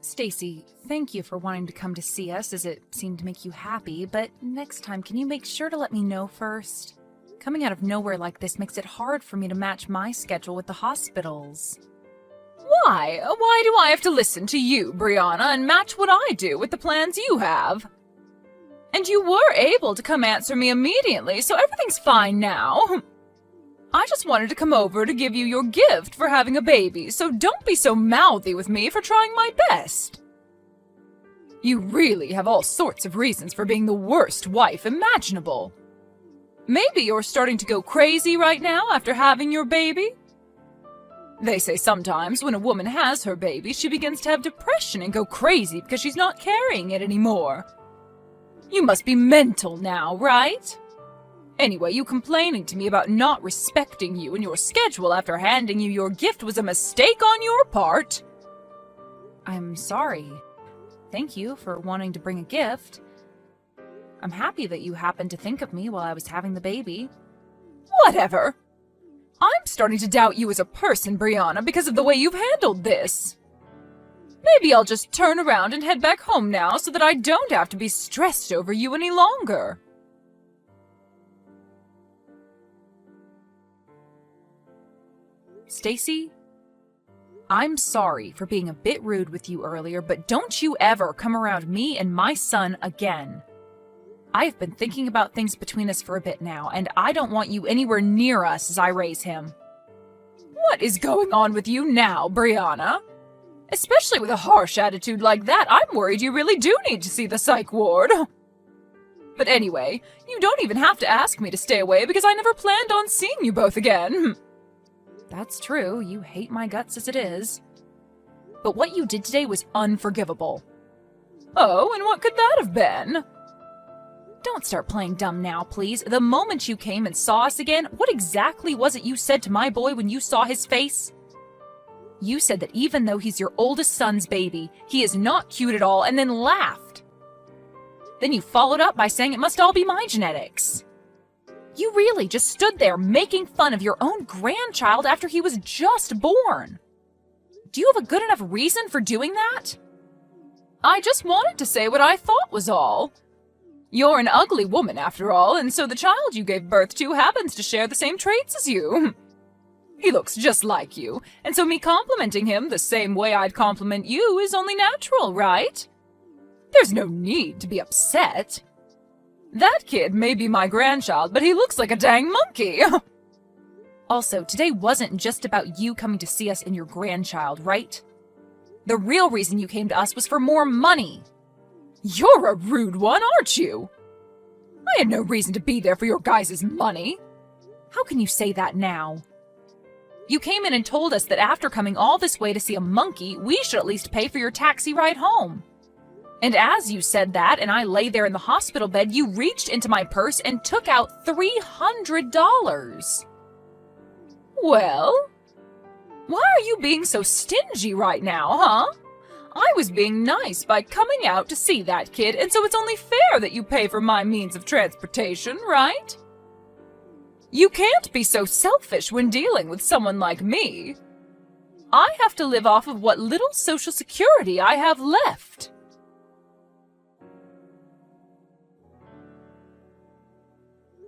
Stacy, thank you for wanting to come to see us as it seemed to make you happy, but next time can you make sure to let me know first? Coming out of nowhere like this makes it hard for me to match my schedule with the hospital's. Why? Why do I have to listen to you, Brianna, and match what I do with the plans you have? And you were able to come answer me immediately, so everything's fine now. I just wanted to come over to give you your gift for having a baby, so don't be so mouthy with me for trying my best. You really have all sorts of reasons for being the worst wife imaginable. Maybe you're starting to go crazy right now after having your baby? They say sometimes when a woman has her baby, she begins to have depression and go crazy because she's not carrying it anymore. You must be mental now, right? Anyway, you complaining to me about not respecting you and your schedule after handing you your gift was a mistake on your part. I'm sorry. Thank you for wanting to bring a gift. I'm happy that you happened to think of me while I was having the baby. Whatever. I'm starting to doubt you as a person, Brianna, because of the way you've handled this. Maybe I'll just turn around and head back home now so that I don't have to be stressed over you any longer. Stacy, I'm sorry for being a bit rude with you earlier, but don't you ever come around me and my son again. I have been thinking about things between us for a bit now, and I don't want you anywhere near us as I raise him. What is going on with you now, Brianna? Especially with a harsh attitude like that, I'm worried you really do need to see the psych ward. But anyway, you don't even have to ask me to stay away because I never planned on seeing you both again. That's true, you hate my guts as it is. But what you did today was unforgivable. Oh, and what could that have been? Don't start playing dumb now, please. The moment you came and saw us again, what exactly was it you said to my boy when you saw his face? You said that even though he's your oldest son's baby, he is not cute at all, and then laughed. Then you followed up by saying it must all be my genetics. You really just stood there making fun of your own grandchild after he was just born. Do you have a good enough reason for doing that? I just wanted to say what I thought was all. You're an ugly woman, after all, and so the child you gave birth to happens to share the same traits as you. He looks just like you, and so me complimenting him the same way I'd compliment you is only natural, right? There's no need to be upset. That kid may be my grandchild, but he looks like a dang monkey. Also, today wasn't just about you coming to see us and your grandchild, right? The real reason you came to us was for more money. You're a rude one, aren't you? I had no reason to be there for your guys' money. How can you say that now? You came in and told us that after coming all this way to see a monkey, we should at least pay for your taxi ride home. And as you said that, and I lay there in the hospital bed, you reached into my purse and took out $300. Well, why are you being so stingy right now, huh? I was being nice by coming out to see that kid, and so it's only fair that you pay for my means of transportation, right? You can't be so selfish when dealing with someone like me. I have to live off of what little social security I have left.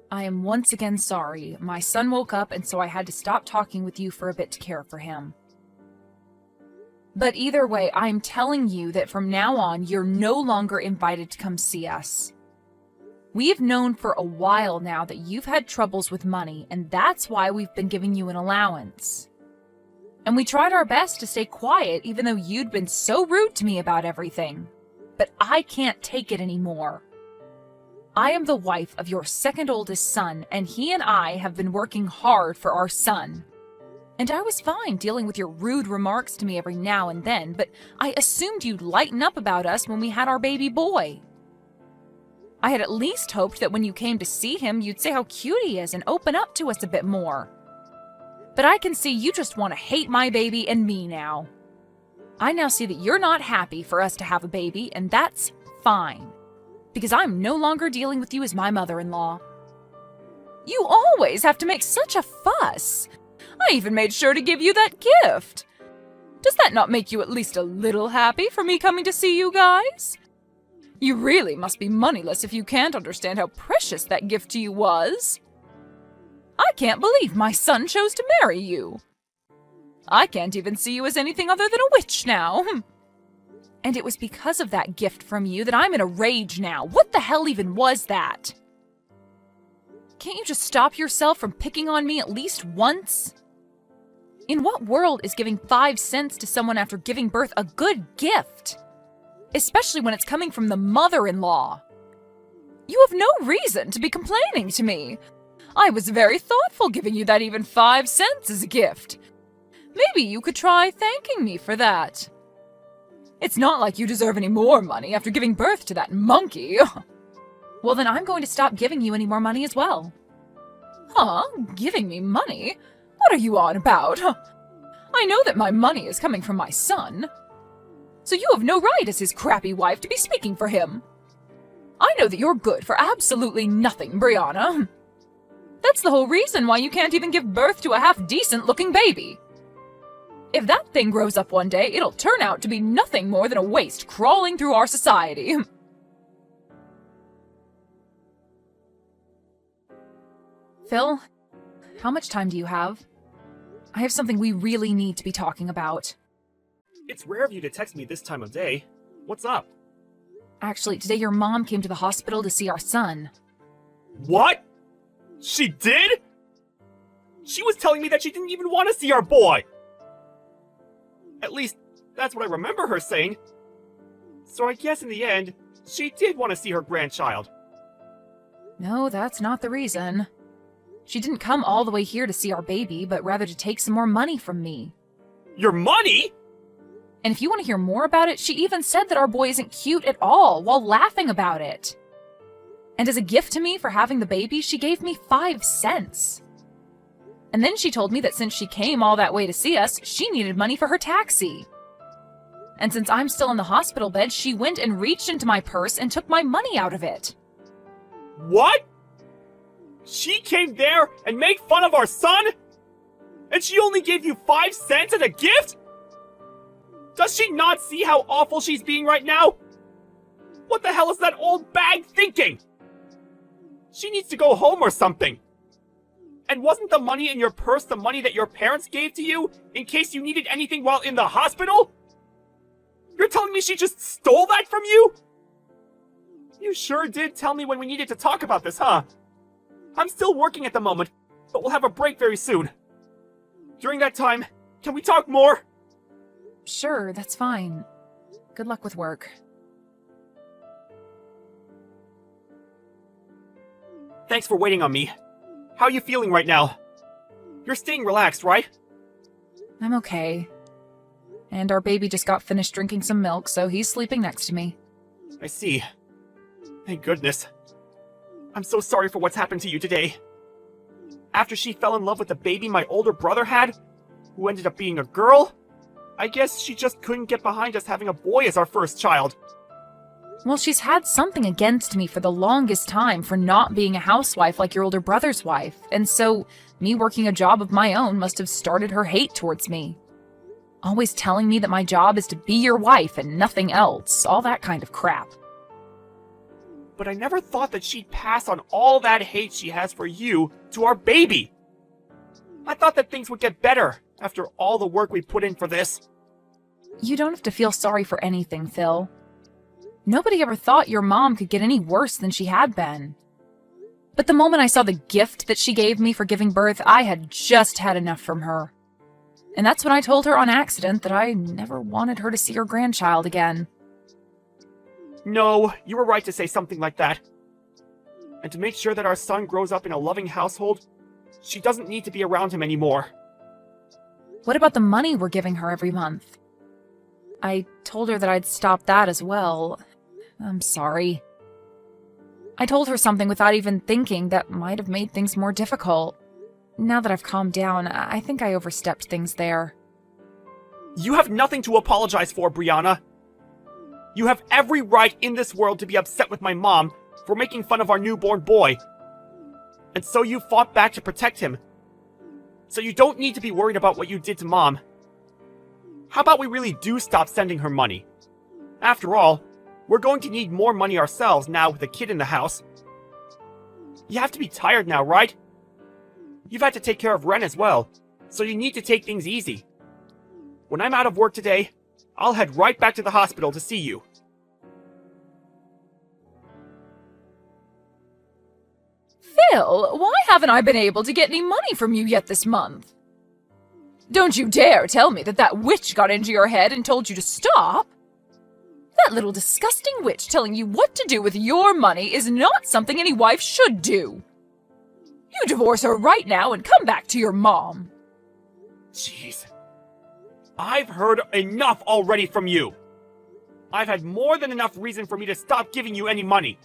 I am once again sorry. My son woke up, and so I had to stop talking with you for a bit to care for him. But either way, I'm telling you that from now on, you're no longer invited to come see us. We've known for a while now that you've had troubles with money, and that's why we've been giving you an allowance. And we tried our best to stay quiet, even though you'd been so rude to me about everything. But I can't take it anymore. I am the wife of your second oldest son, and he and I have been working hard for our son. And I was fine dealing with your rude remarks to me every now and then, but I assumed you'd lighten up about us when we had our baby boy. I had at least hoped that when you came to see him, you'd say how cute he is and open up to us a bit more. But I can see you just want to hate my baby and me now. I now see that you're not happy for us to have a baby, and that's fine. Because I'm no longer dealing with you as my mother-in-law. You always have to make such a fuss. I even made sure to give you that gift. Does that not make you at least a little happy for me coming to see you guys? You really must be moneyless if you can't understand how precious that gift to you was. I can't believe my son chose to marry you. I can't even see you as anything other than a witch now. And it was because of that gift from you that I'm in a rage now. What the hell even was that? Can't you just stop yourself from picking on me at least once? In what world is giving 5 cents to someone after giving birth a good gift? Especially when it's coming from the mother-in-law. You have no reason to be complaining to me. I was very thoughtful giving you that even 5 cents as a gift. Maybe you could try thanking me for that. It's not like you deserve any more money after giving birth to that monkey. Well, then I'm going to stop giving you any more money as well. Huh? Giving me money? What are you on about? I know that my money is coming from my son. So you have no right as his crappy wife to be speaking for him. I know that you're good for absolutely nothing, Brianna. That's the whole reason why you can't even give birth to a half-decent-looking baby. If that thing grows up one day, it'll turn out to be nothing more than a waste crawling through our society. Phil, how much time do you have? I have something we really need to be talking about. It's rare of you to text me this time of day. What's up? Actually, today your mom came to the hospital to see our son. What? She did? She was telling me that she didn't even want to see our boy! At least, that's what I remember her saying. So I guess in the end, she did want to see her grandchild. No, that's not the reason. She didn't come all the way here to see our baby, but rather to take some more money from me. Your money?! And if you want to hear more about it, she even said that our boy isn't cute at all, while laughing about it. And as a gift to me for having the baby, she gave me 5 cents. And then she told me that since she came all that way to see us, she needed money for her taxi. And since I'm still in the hospital bed, she went and reached into my purse and took my money out of it. What?! She came there and made fun of our son? And she only gave you 5 cents as a gift?! Does she not see how awful she's being right now? What the hell is that old bag thinking? She needs to go home or something. And wasn't the money in your purse the money that your parents gave to you in case you needed anything while in the hospital? You're telling me she just stole that from you? You sure did tell me when we needed to talk about this, huh? I'm still working at the moment, but we'll have a break very soon. During that time, can we talk more? Sure, that's fine. Good luck with work. Thanks for waiting on me. How are you feeling right now? You're staying relaxed, right? I'm okay. And our baby just got finished drinking some milk, so he's sleeping next to me. I see. Thank goodness. I'm so sorry for what's happened to you today. After she fell in love with the baby my older brother had, who ended up being a girl, I guess she just couldn't get behind us having a boy as our first child. Well, she's had something against me for the longest time for not being a housewife like your older brother's wife, and so me working a job of my own must have started her hate towards me. Always telling me that my job is to be your wife and nothing else, all that kind of crap. But I never thought that she'd pass on all that hate she has for you to our baby. I thought that things would get better after all the work we put in for this. You don't have to feel sorry for anything, Phil. Nobody ever thought your mom could get any worse than she had been. But the moment I saw the gift that she gave me for giving birth, I had just had enough from her. And that's when I told her on accident that I never wanted her to see her grandchild again. No, you were right to say something like that. And to make sure that our son grows up in a loving household, she doesn't need to be around him anymore. What about the money we're giving her every month? I told her that I'd stop that as well. I'm sorry. I told her something without even thinking that might have made things more difficult. Now that I've calmed down, I think I overstepped things there. You have nothing to apologize for, Brianna. You have every right in this world to be upset with my mom for making fun of our newborn boy. And so you fought back to protect him. So you don't need to be worried about what you did to Mom. How about we really do stop sending her money? After all, we're going to need more money ourselves now with a kid in the house. You have to be tired now, right? You've had to take care of Ren as well, so you need to take things easy. When I'm out of work today, I'll head right back to the hospital to see you. Phil, why haven't I been able to get any money from you yet this month? Don't you dare tell me that witch got into your head and told you to stop. That little disgusting witch telling you what to do with your money is not something any wife should do. You divorce her right now and come back to your mom. Jeez. I've heard enough already from you. I've had more than enough reason for me to stop giving you any money.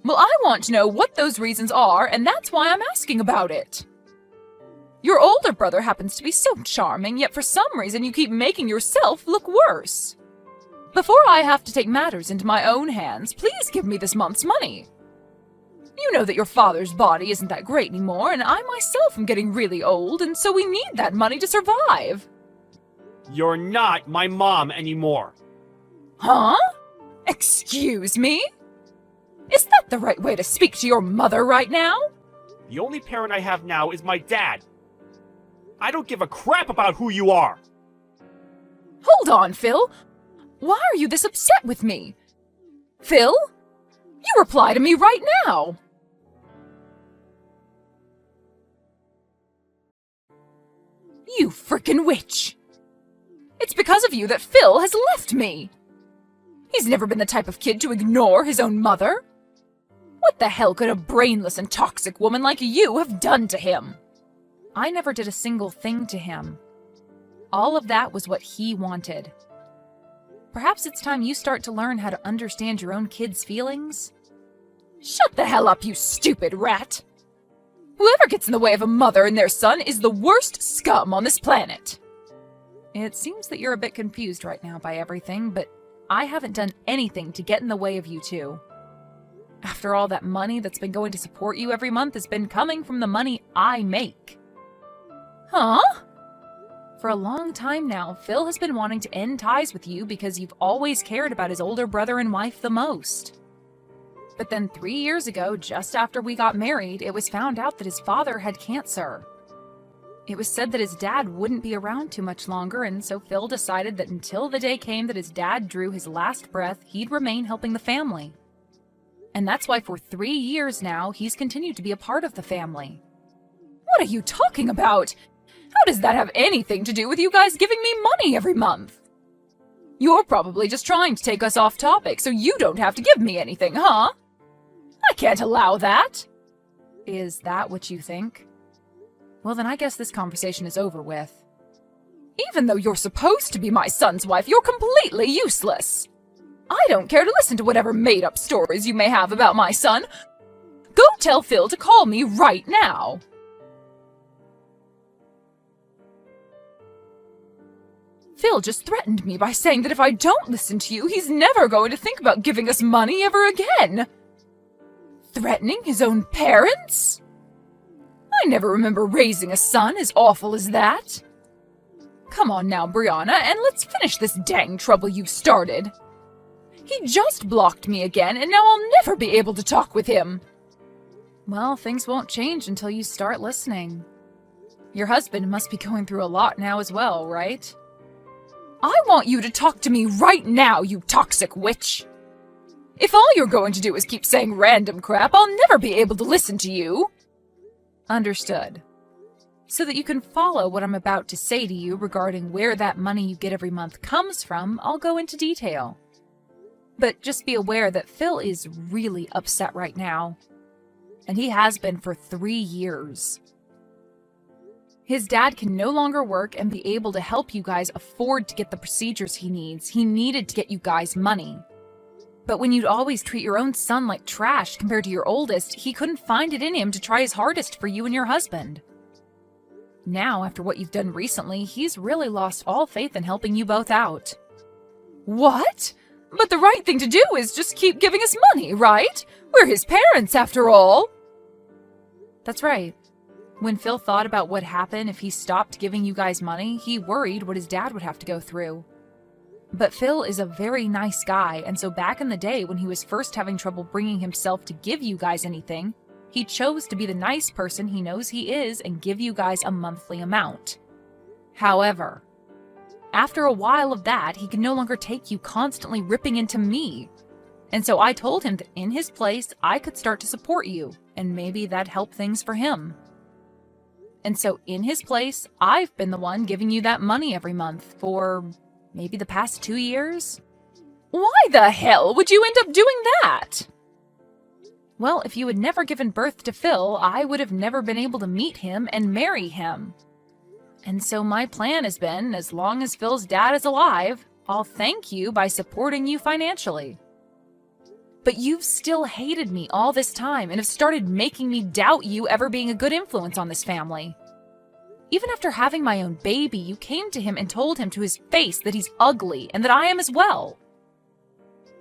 Well, I want to know what those reasons are, and that's why I'm asking about it. Your older brother happens to be so charming, yet for some reason you keep making yourself look worse. Before I have to take matters into my own hands, please give me this month's money. You know that your father's body isn't that great anymore, and I myself am getting really old, and so we need that money to survive. You're not my mom anymore. Huh? Excuse me? Is that the right way to speak to your mother right now? The only parent I have now is my dad. I don't give a crap about who you are. Hold on, Phil. Why are you this upset with me? Phil? You reply to me right now. You frickin' witch. It's because of you that Phil has left me. He's never been the type of kid to ignore his own mother. What the hell could a brainless and toxic woman like you have done to him? I never did a single thing to him. All of that was what he wanted. Perhaps it's time you start to learn how to understand your own kids' feelings. Shut the hell up, you stupid rat! Whoever gets in the way of a mother and their son is the worst scum on this planet. It seems that you're a bit confused right now by everything, but I haven't done anything to get in the way of you two. After all, that money that's been going to support you every month has been coming from the money I make. Huh? For a long time now, Phil has been wanting to end ties with you because you've always cared about his older brother and wife the most. But then 3 years ago, just after we got married, it was found out that his father had cancer. It was said that his dad wouldn't be around too much longer, and so Phil decided that until the day came that his dad drew his last breath, he'd remain helping the family. And that's why for 3 years now, he's continued to be a part of the family. What are you talking about? How does that have anything to do with you guys giving me money every month? You're probably just trying to take us off topic so you don't have to give me anything, huh? I can't allow that. Is that what you think? Well, then I guess this conversation is over with. Even though you're supposed to be my son's wife, you're completely useless. I don't care to listen to whatever made-up stories you may have about my son. Go tell Phil to call me right now. Phil just threatened me by saying that if I don't listen to you, he's never going to think about giving us money ever again. Threatening his own parents? I never remember raising a son as awful as that. Come on now, Brianna, and let's finish this dang trouble you've started. He just blocked me again, and now I'll never be able to talk with him. Well, things won't change until you start listening. Your husband must be going through a lot now as well, right? I want you to talk to me right now, you toxic witch. If all you're going to do is keep saying random crap, I'll never be able to listen to you. Understood. So that you can follow what I'm about to say to you regarding where that money you get every month comes from, I'll go into detail. But just be aware that Phil is really upset right now. And he has been for 3 years. His dad can no longer work and be able to help you guys afford to get the procedures he needs. He needed to get you guys money. But when you'd always treat your own son like trash compared to your oldest, he couldn't find it in him to try his hardest for you and your husband. Now, after what you've done recently, he's really lost all faith in helping you both out. What? But the right thing to do is just keep giving us money, right? We're his parents, after all. That's right. When Phil thought about what happened if he stopped giving you guys money, he worried what his dad would have to go through. But Phil is a very nice guy, and so back in the day when he was first having trouble bringing himself to give you guys anything, he chose to be the nice person he knows he is and give you guys a monthly amount. However, after a while of that, he could no longer take you constantly ripping into me. And so I told him that in his place, I could start to support you, and maybe that'd help things for him. And so in his place, I've been the one giving you that money every month for maybe the past 2 years. Why the hell would you end up doing that? Well, if you had never given birth to Phil, I would have never been able to meet him and marry him. And so my plan has been, as long as Phil's dad is alive, I'll thank you by supporting you financially. But you've still hated me all this time and have started making me doubt you ever being a good influence on this family. Even after having my own baby, you came to him and told him to his face that he's ugly and that I am as well.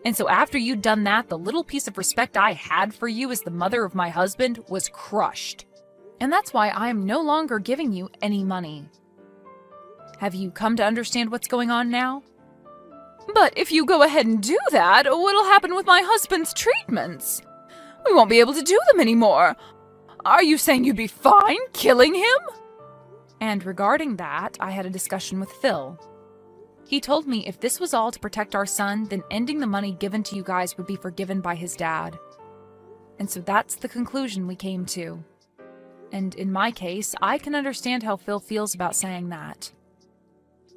And so after you'd done that, the little piece of respect I had for you as the mother of my husband was crushed. And that's why I am no longer giving you any money. Have you come to understand what's going on now? But if you go ahead and do that, what'll happen with my husband's treatments? We won't be able to do them anymore. Are you saying you'd be fine killing him? And regarding that, I had a discussion with Phil. He told me if this was all to protect our son, then ending the money given to you guys would be forgiven by his dad. And so that's the conclusion we came to. And in my case, I can understand how Phil feels about saying that.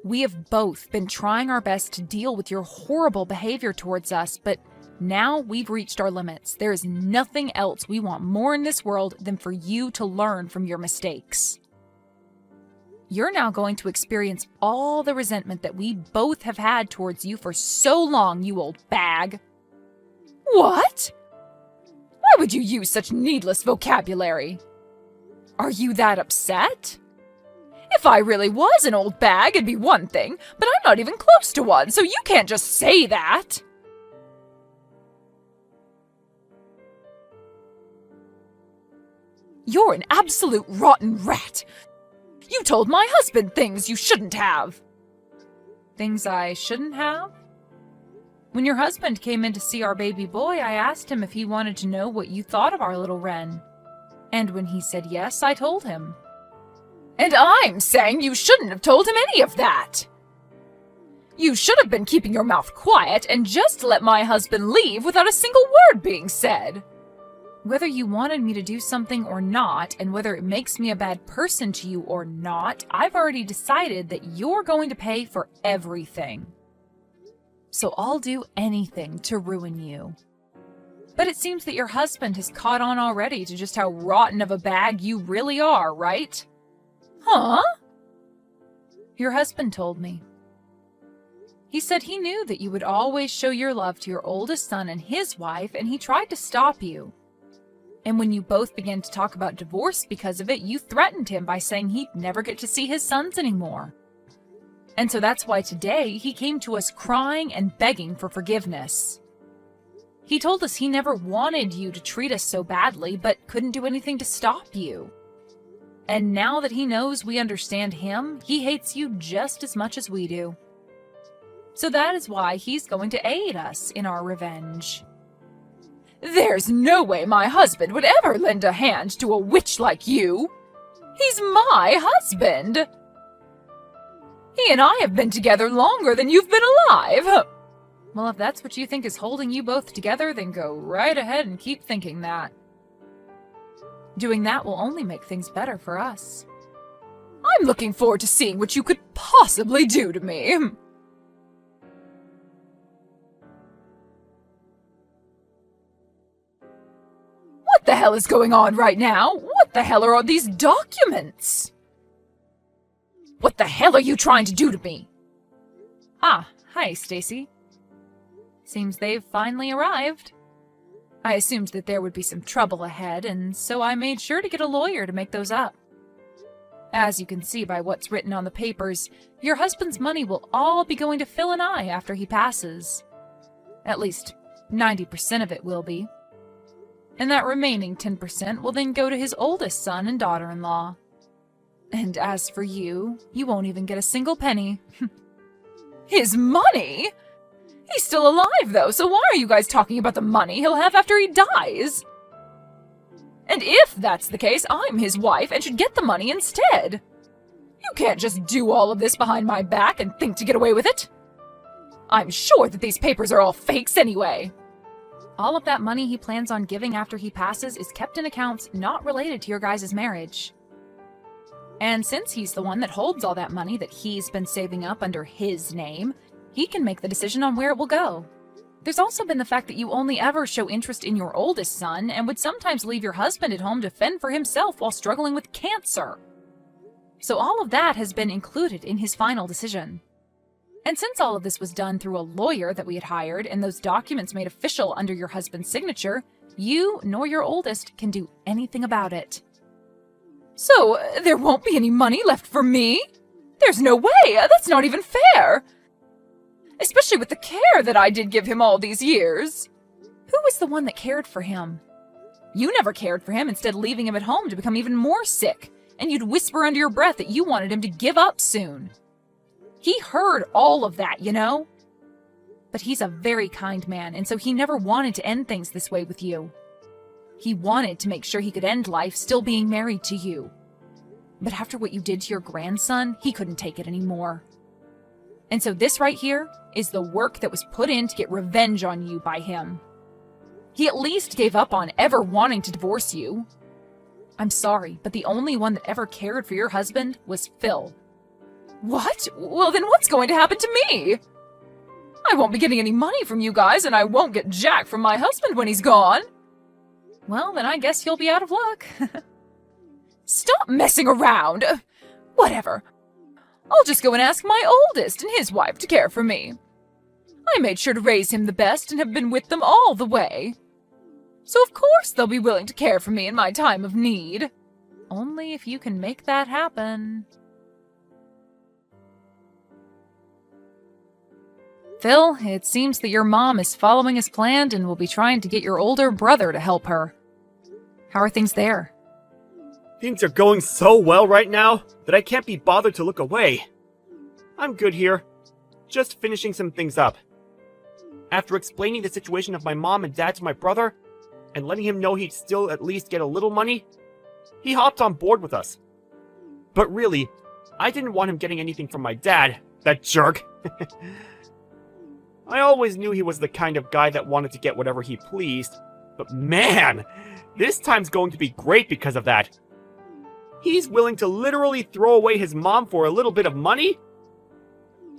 We have both been trying our best to deal with your horrible behavior towards us, but now we've reached our limits. There is nothing else we want more in this world than for you to learn from your mistakes. You're now going to experience all the resentment that we both have had towards you for so long, you old bag. What? Why would you use such needless vocabulary? Are you that upset? If I really was an old bag, it'd be one thing, but I'm not even close to one, so you can't just say that. You're an absolute rotten rat. You told my husband things you shouldn't have. Things I shouldn't have? When your husband came in to see our baby boy, I asked him if he wanted to know what you thought of our little Wren. And when he said yes, I told him. And I'm saying you shouldn't have told him any of that. You should have been keeping your mouth quiet and just let my husband leave without a single word being said. Whether you wanted me to do something or not, and whether it makes me a bad person to you or not, I've already decided that you're going to pay for everything. So I'll do anything to ruin you. But it seems that your husband has caught on already to just how rotten of a bag you really are, right? Huh? Your husband told me. He said he knew that you would always show your love to your oldest son and his wife, and he tried to stop you. And when you both began to talk about divorce because of it, you threatened him by saying he'd never get to see his sons anymore. And so that's why today he came to us crying and begging for forgiveness. He told us he never wanted you to treat us so badly, but couldn't do anything to stop you. And now that he knows we understand him, he hates you just as much as we do. So that is why he's going to aid us in our revenge. There's no way my husband would ever lend a hand to a witch like you. He's my husband. He and I have been together longer than you've been alive. Well, if that's what you think is holding you both together, then go right ahead and keep thinking that. Doing that will only make things better for us. I'm looking forward to seeing what you could possibly do to me. What the hell is going on right now? What the hell are all these documents? What the hell are you trying to do to me? Ah, hi, Stacy. Seems they've finally arrived. I assumed that there would be some trouble ahead, and so I made sure to get a lawyer to make those up. As you can see by what's written on the papers, your husband's money will all be going to Phil and I after he passes. At least 90% of it will be. And that remaining 10% will then go to his oldest son and daughter-in-law. And as for you, you won't even get a single penny. His money? He's still alive, though, so why are you guys talking about the money he'll have after he dies? And if that's the case, I'm his wife and should get the money instead. You can't just do all of this behind my back and think to get away with it. I'm sure that these papers are all fakes anyway. All of that money he plans on giving after he passes is kept in accounts not related to your guys' marriage. And since he's the one that holds all that money that he's been saving up under his name, he can make the decision on where it will go. There's also been the fact that you only ever show interest in your oldest son and would sometimes leave your husband at home to fend for himself while struggling with cancer. So all of that has been included in his final decision. And since all of this was done through a lawyer that we had hired and those documents made official under your husband's signature, you nor your oldest can do anything about it. So there won't be any money left for me? There's no way! That's not even fair! Especially with the care that I did give him all these years. Who was the one that cared for him? You never cared for him, instead leaving him at home to become even more sick, and you'd whisper under your breath that you wanted him to give up soon. He heard all of that, you know? But he's a very kind man, and so he never wanted to end things this way with you. He wanted to make sure he could end life still being married to you. But after what you did to your grandson, he couldn't take it anymore. And so this right here is the work that was put in to get revenge on you by him. He at least gave up on ever wanting to divorce you. I'm sorry, but the only one that ever cared for your husband was Phil. What? Well, then what's going to happen to me? I won't be getting any money from you guys, and I won't get jack from my husband when he's gone. Well, then I guess you'll be out of luck. Stop messing around! Whatever. I'll just go and ask my oldest and his wife to care for me. I made sure to raise him the best and have been with them all the way. So of course they'll be willing to care for me in my time of need. Only if you can make that happen. Phil, it seems that your mom is following as planned and will be trying to get your older brother to help her. How are things there? Things are going so well right now that I can't be bothered to look away. I'm good here. Just finishing some things up. After explaining the situation of my mom and dad to my brother, and letting him know he'd still at least get a little money, he hopped on board with us. But really, I didn't want him getting anything from my dad, that jerk. I always knew he was the kind of guy that wanted to get whatever he pleased, but man, this time's going to be great because of that. He's willing to literally throw away his mom for a little bit of money?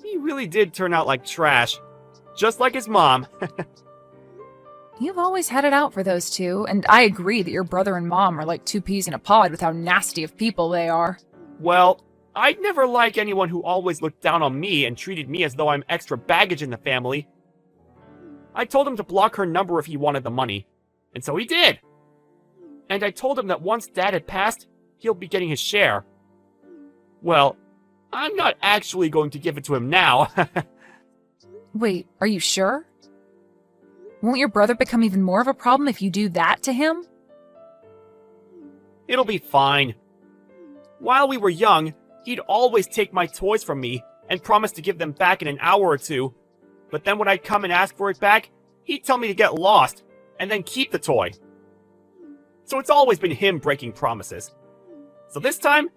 He really did turn out like trash. Just like his mom. You've always had it out for those two, and I agree that your brother and mom are like two peas in a pod with how nasty of people they are. Well, I'd never like anyone who always looked down on me and treated me as though I'm extra baggage in the family. I told him to block her number if he wanted the money, and so he did. And I told him that once Dad had passed, he'll be getting his share. Well, I'm not actually going to give it to him now. Wait, are you sure? Won't your brother become even more of a problem if you do that to him? It'll be fine. While we were young, he'd always take my toys from me and promise to give them back in an hour or two. But then when I'd come and ask for it back, he'd tell me to get lost and then keep the toy. So it's always been him breaking promises. So this time,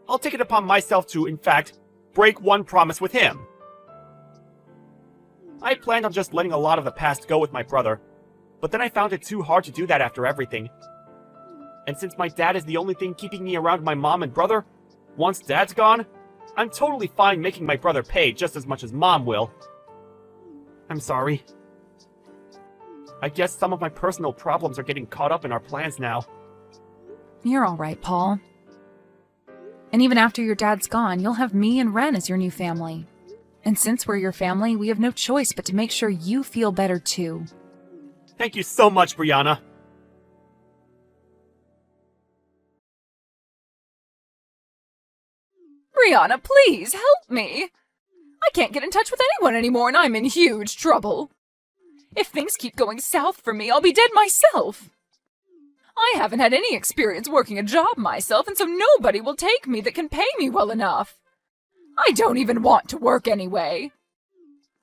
I'll take it upon myself to, in fact, break one promise with him. I planned on just letting a lot of the past go with my brother, but then I found it too hard to do that after everything. And since my dad is the only thing keeping me around my mom and brother, once Dad's gone, I'm totally fine making my brother pay just as much as Mom will. I'm sorry. I guess some of my personal problems are getting caught up in our plans now. You're all right, Paul. And even after your dad's gone, you'll have me and Ren as your new family. And since we're your family, we have no choice but to make sure you feel better too. Thank you so much, Brianna. Brianna, please help me. I can't get in touch with anyone anymore and I'm in huge trouble. If things keep going south for me, I'll be dead myself. I haven't had any experience working a job myself, and so nobody will take me that can pay me well enough. I don't even want to work anyway.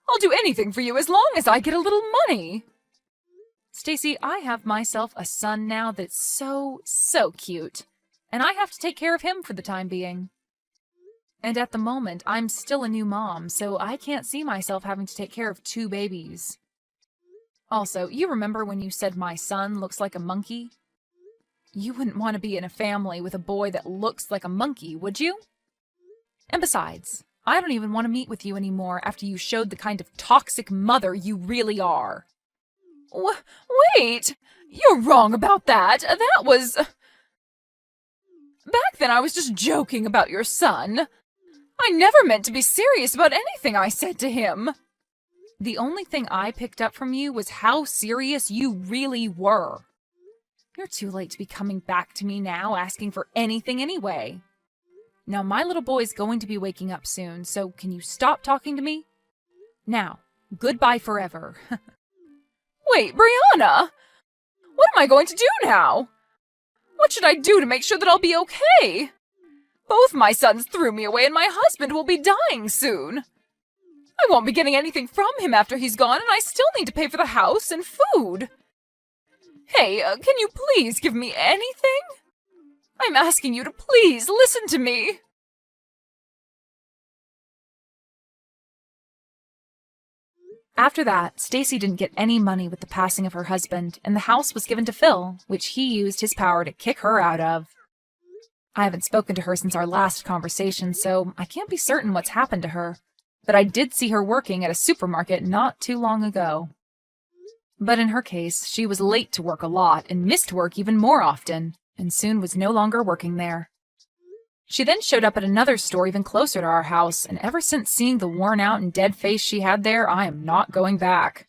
I'll do anything for you as long as I get a little money. Stacy, I have myself a son now that's so cute, and I have to take care of him for the time being. And at the moment, I'm still a new mom, so I can't see myself having to take care of 2 babies. Also, you remember when you said my son looks like a monkey? You wouldn't want to be in a family with a boy that looks like a monkey, would you? And besides, I don't even want to meet with you anymore after you showed the kind of toxic mother you really are. Wait! You're wrong about that. That was... Back then I was just joking about your son. I never meant to be serious about anything I said to him. The only thing I picked up from you was how serious you really were. You're too late to be coming back to me now asking for anything anyway. Now, my little boy's going to be waking up soon, so can you stop talking to me? Now, goodbye forever. Wait, Brianna! What am I going to do now? What should I do to make sure that I'll be okay? Both my sons threw me away and my husband will be dying soon. I won't be getting anything from him after he's gone, and I still need to pay for the house and food. Hey, can you please give me anything? I'm asking you to please listen to me. After that, Stacy didn't get any money with the passing of her husband, and the house was given to Phil, which he used his power to kick her out of. I haven't spoken to her since our last conversation, so I can't be certain what's happened to her, but I did see her working at a supermarket not too long ago. But in her case, she was late to work a lot and missed work even more often, and soon was no longer working there. She then showed up at another store even closer to our house, and ever since seeing the worn-out and dead face she had there, I am not going back.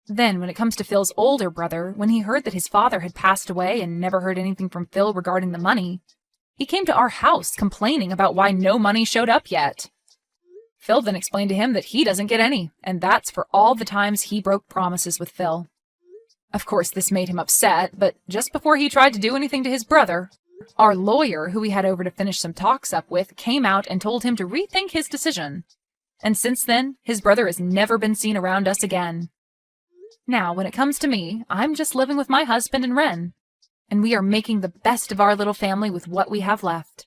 Then, when it comes to Phil's older brother, when he heard that his father had passed away and never heard anything from Phil regarding the money, he came to our house complaining about why no money showed up yet. Phil then explained to him that he doesn't get any, and that's for all the times he broke promises with Phil. Of course, this made him upset, but just before he tried to do anything to his brother, our lawyer, who we had over to finish some talks up with, came out and told him to rethink his decision. And since then, his brother has never been seen around us again. Now, when it comes to me, I'm just living with my husband and Ren, and we are making the best of our little family with what we have left.